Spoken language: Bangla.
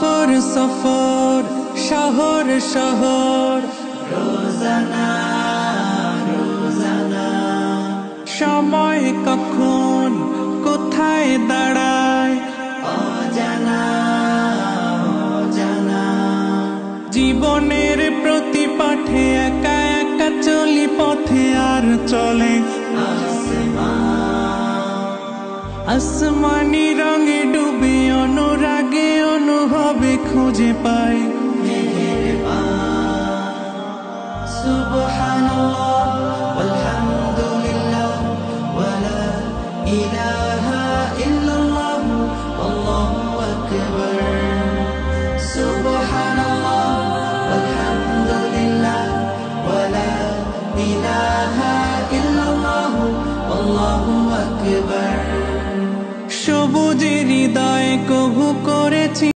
সফর সফর শহর শহর রোজানা রোজানা সময় কখন কোথায় দাঁড়ায় অজানা অজানা জীবনের প্রতি পাঠে একা একা চলি পথে আর চলে আসমানি রঙে ডুবে অনুরাগে অনুভবে খুঁজে পাই সুবহানাল্লাহ